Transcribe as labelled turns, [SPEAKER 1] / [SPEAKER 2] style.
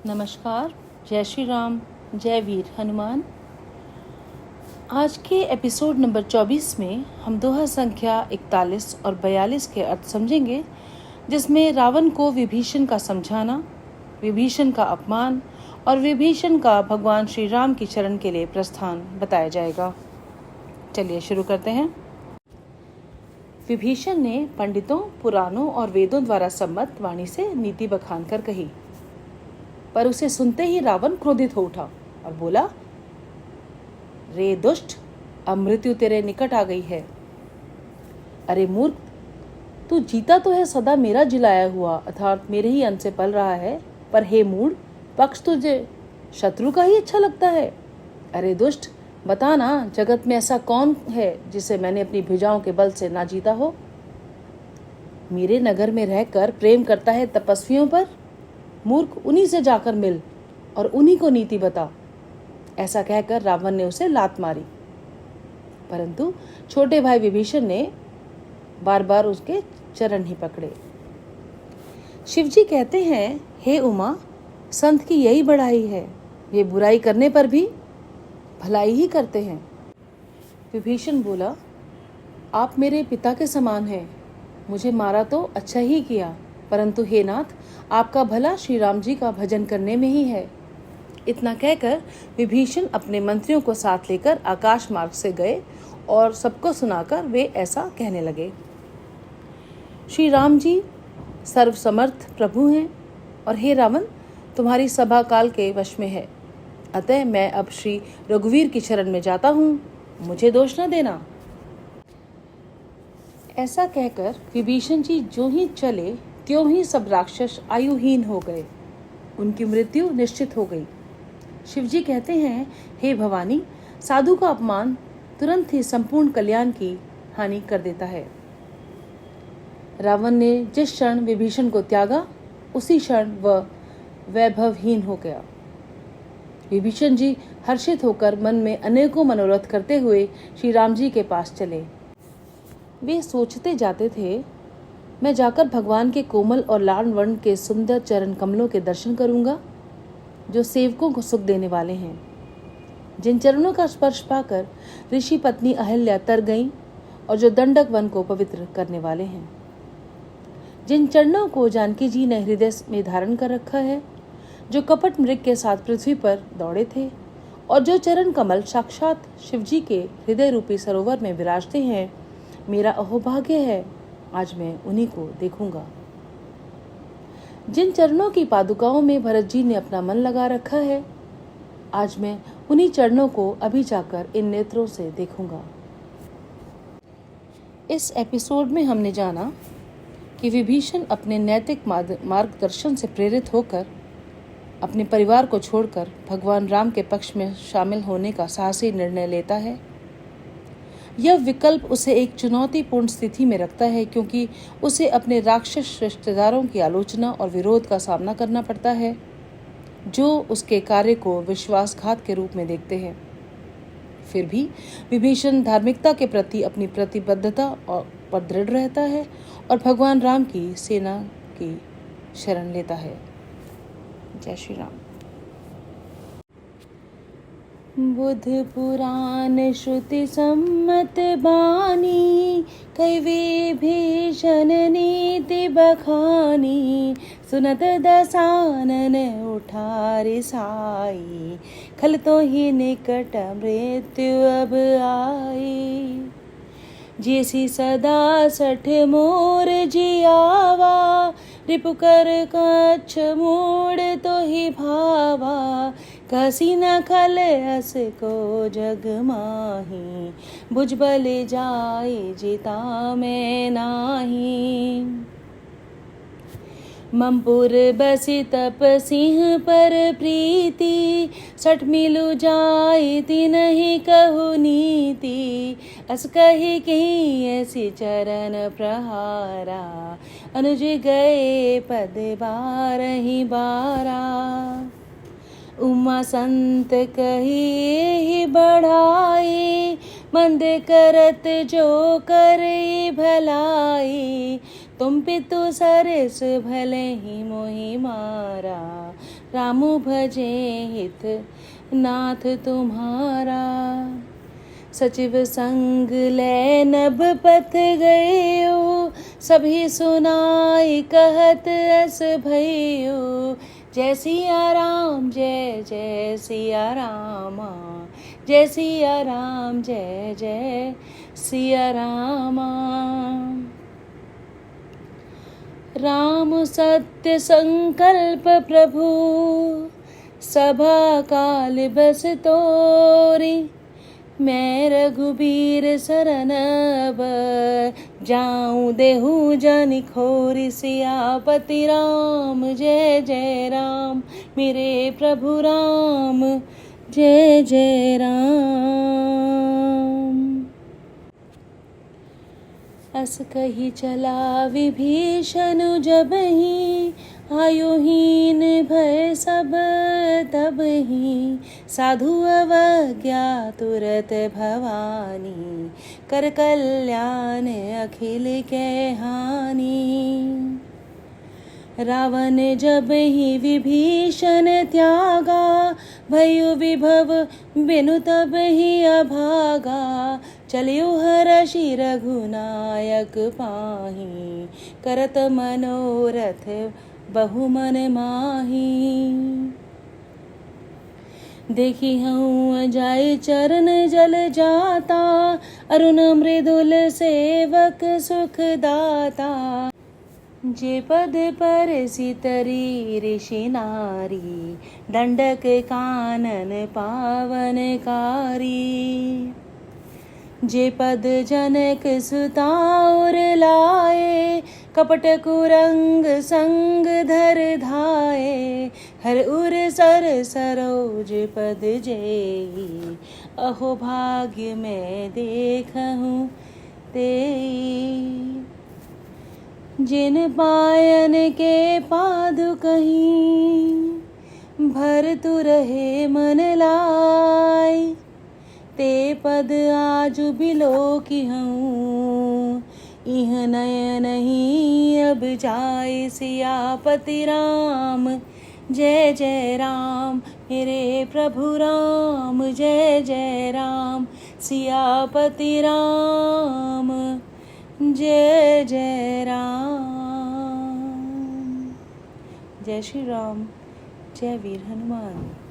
[SPEAKER 1] नमस्कार, जय श्री राम, जय वीर हनुमान। आज के एपिसोड नंबर 24 में हम दोहा संख्या 41 और 42 के अर्थ समझेंगे, जिसमें रावण को विभीषण का समझाना, विभीषण का अपमान और विभीषण का भगवान श्री राम की शरण के लिए प्रस्थान बताया जाएगा। चलिए शुरू करते हैं। विभीषण ने पंडितों, पुराणों और वेदों द्वारा सम्मत वाणी से नीति बखान कर कही, पर उसे सुनते ही रावण क्रोधित हो उठा और बोला, रे दुष्ट, अब मृत्यु तेरे निकट आ गई है। अरे मूर्ख, तू जीता तो है सदा मेरा जिलाया हुआ, अर्थात मेरे ही अंश से पल रहा है, पर हे मूढ़, पक्ष तुझे शत्रु का ही अच्छा लगता है। अरे दुष्ट, बता ना, जगत में ऐसा कौन है जिसे मैंने अपनी भुजाओं के बल से ना जीता हो। मेरे नगर में रहकर प्रेम करता है तपस्वियों पर। मूर्ख, उन्हीं से जाकर मिल और उन्हीं को नीति बता। ऐसा कहकर रावण ने उसे लात मारी, परंतु छोटे भाई विभीषण ने बार बार उसके चरण ही पकड़े। शिवजी कहते हैं, हे उमा, संत की यही बड़ाई है, वे बुराई करने पर भी भलाई ही करते हैं। विभीषण बोला, आप मेरे पिता के समान हैं, मुझे मारा तो अच्छा ही किया, परंतु हे नाथ, आपका भला श्री राम जी का भजन करने में ही है। इतना कहकर विभीषण अपने मंत्रियों को साथ लेकर आकाश मार्ग से गए और सबको सुनाकर वे ऐसा कहने लगे, श्री राम जी सर्वसमर्थ प्रभु हैं और हे रावण, तुम्हारी सभा काल के वश में है, अतः मैं अब श्री रघुवीर की शरण में जाता हूँ, मुझे दोष न देना। ऐसा कहकर विभीषण जी जो ही चले त्यों ही सब राक्षस आयुहीन हो गए, उनकी मृत्यु निश्चित हो गई। शिवजी कहते हैं, हे भवानी, साधु का अपमान तुरंत ही संपूर्ण कल्याण की हानि कर देता है। रावण ने जिस क्षण विभीषण को त्यागा, उसी क्षण वह वैभवहीन हो गया। विभीषण जी हर्षित होकर मन में अनेकों मनोरथ करते हुए श्री राम जी के पास चले। वे सोचते जाते थे, मैं जाकर भगवान के कोमल और लाल वर्ण के सुंदर चरण कमलों के दर्शन करूंगा, जो सेवकों को सुख देने वाले हैं, जिन चरणों का स्पर्श पाकर ऋषि पत्नी अहल्या तर गईं और जो दंडक वन को पवित्र करने वाले हैं, जिन चरणों को जानकी जी ने हृदय में धारण कर रखा है, जो कपट मृग के साथ पृथ्वी पर दौड़े थे और जो चरण कमल साक्षात शिवजी के हृदय रूपी सरोवर में विराजते हैं, मेरा अहोभाग्य है, आज मैं उन्हीं को देखूंगा। जिन चरणों की पादुकाओं में भरत जी ने अपना मन लगा रखा है, आज मैं उन्हीं चरणों को अभी जाकर इन नेत्रों से देखूंगा। इस एपिसोड में हमने जाना कि विभीषण अपने नैतिक मार्गदर्शन से प्रेरित होकर अपने परिवार को छोड़कर भगवान राम के पक्ष में शामिल होने का साहसी निर्णय लेता है। यह विकल्प उसे एक चुनौतीपूर्ण स्थिति में रखता है, क्योंकि उसे अपने राक्षस रिश्तेदारों की आलोचना और विरोध का सामना करना पड़ता है, जो उसके कार्य को विश्वासघात के रूप में देखते हैं। फिर भी विभीषण धार्मिकता के प्रति अपनी प्रतिबद्धता पर दृढ़ रहता है और भगवान राम की सेना की शरण लेता है। जय श्री राम। बुध पुराण श्रुति सम्मत बानी, कई विभीषण नीति बखानी, सुनत दसानन उठारि साई, खल तो ही निकट मृत्यु अब आई। जैसी सदा सठ मोर जियावा, रिपु कर कच्छ मूड तो ही भावा, कसी न खल अस को जग माही, बुझ बल जाए जिता मैं नाही। ममपुर बसी तप सिंह पर प्रीति, सठ मिलु जाए तिनहि कहु नीति, अस कही कहीं ऐसी चरण प्रहारा, अनुज गए पद बारहि बारा। उमा संत कही ही बढ़ाई, मंद करत जो करे भलाई, तुम पितु सरस भले ही मोहि मारा, रामु भजे हित नाथ तुम्हारा। सचिव संग ले नभ पथ गयो, सभी सुनाई कहत अस भयो। जय सिया राम जय जय सिया रामा, जय सिया राम जय जय सिया रामा। राम सत्य संकल्प प्रभु, सभा काल बस तोरी। मैं रघुबीर सरन अब, जाऊं देहूं जन खोरी। सियापति राम जय जय राम, मेरे प्रभु राम जय जय राम। अस कही चला विभीषण जबहि, आयुहीन भय सब तबहि। साधु अवज्ञा तुरत भवानी, कर कल्याण अखिल के हानि। रावण जब ही विभीषण त्यागा, भयो विभव बिनु तब ही अभागा। चलियो हरषि रघुनायक पाहि, करत मनोरथ बहु मन माही। देखी हूँ जाय चरण जल जाता, अरुण मृदुल सेवक सुख दाता। जे पद पर सितरी ऋषि नारी, दंडक कानन पावनकारी। जे पद जनक सुता और लाए, कपट कुरंग संग धर धाये। हर उर सर सरोज पद जेई, अहो भाग्य मैं देखहूँ तेई। जिन पायन के पादु कहीं, भर तु रहे मन लाई। ते पद आजु बिलो की हूँ, इह नय नहीं अब जाए। सियापति राम जय जय राम, मेरे प्रभु राम जय जय राम। सियापति राम जय जय राम। जय श्री राम, जय वीर हनुमान।